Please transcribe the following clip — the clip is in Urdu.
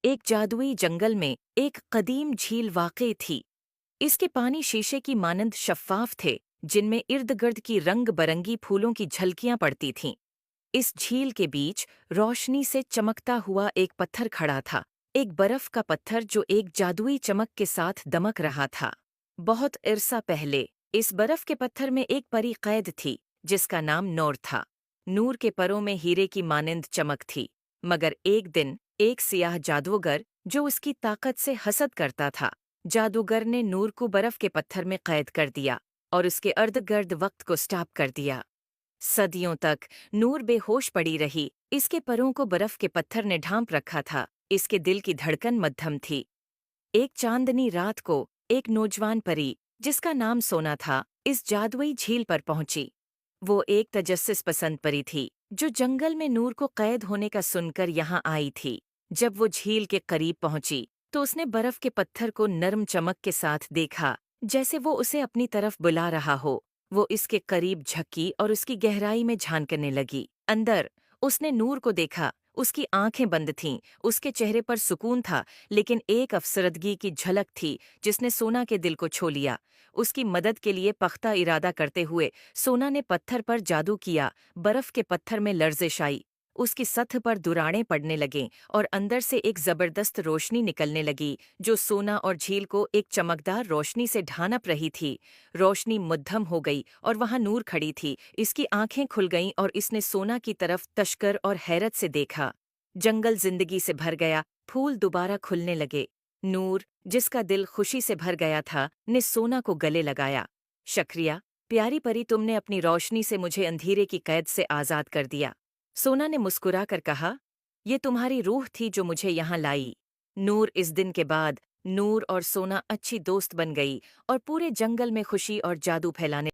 ایک جادوئی جنگل میں ایک قدیم جھیل واقع تھی۔ اس کے پانی شیشے کی مانند شفاف تھے، جن میں ارد گرد کی رنگ برنگی پھولوں کی جھلکیاں پڑتی تھیں۔ اس جھیل کے بیچ روشنی سے چمکتا ہوا ایک پتھر کھڑا تھا، ایک برف کا پتھر جو ایک جادوئی چمک کے ساتھ دمک رہا تھا۔ بہت عرصہ پہلے اس برف کے پتھر میں ایک پری قید تھی جس کا نام نور تھا۔ نور کے پروں میں ہیرے کی مانند چمک تھی، مگر ایک دن ایک سیاہ جادوگر جو اس کی طاقت سے حسد کرتا تھا، جادوگر نے نور کو برف کے پتھر میں قید کر دیا اور اس کے ارد گرد وقت کو سٹاپ کر دیا۔ صدیوں تک نور بے ہوش پڑی رہی، اس کے پروں کو برف کے پتھر نے ڈھانپ رکھا تھا، اس کے دل کی دھڑکن مدھم تھی۔ ایک چاندنی رات کو ایک نوجوان پری جس کا نام سونا تھا اس جادوئی جھیل پر پہنچی۔ وہ ایک تجسس پسند پری تھی جو جنگل میں نور کو قید ہونے کا سن کر یہاں آئی تھی۔ جب وہ جھیل کے قریب پہنچی تو اس نے برف کے پتھر کو نرم چمک کے ساتھ دیکھا، جیسے وہ اسے اپنی طرف بلا رہا ہو۔ وہ اس کے قریب جھکی اور اس کی گہرائی میں جھانکنے لگی۔ اندر اس نے نور کو دیکھا، اس کی آنکھیں بند تھیں، اس کے چہرے پر سکون تھا، لیکن ایک افسردگی کی جھلک تھی جس نے سونا کے دل کو چھو لیا۔ اس کی مدد کے لیے پختہ ارادہ کرتے ہوئے سونا نے پتھر پر جادو کیا۔ برف کے پتھر میں لرزش آئی، اس کی سطح پر دراڑیں پڑنے لگیں اور اندر سے ایک زبردست روشنی نکلنے لگی جو سونا اور جھیل کو ایک چمکدار روشنی سے ڈھانپ رہی تھی۔ روشنی مدھم ہو گئی اور وہاں نور کھڑی تھی۔ اس کی آنکھیں کھل گئیں اور اس نے سونا کی طرف تشکر اور حیرت سے دیکھا۔ جنگل زندگی سے بھر گیا، پھول دوبارہ کھلنے لگے۔ نور، جس کا دل خوشی سے بھر گیا تھا، نے سونا کو گلے لگایا۔ شکریہ، پیاری پری، تم نے اپنی روشنی سے مجھے اندھیرے کی قید سے آزاد کر دیا۔ سونا نے مسکرا کر کہا، یہ تمہاری روح تھی جو مجھے یہاں لائی۔ نور اس دن کے بعد نور اور سونا اچھی دوست بن گئی اور پورے جنگل میں خوشی اور جادو پھیلانے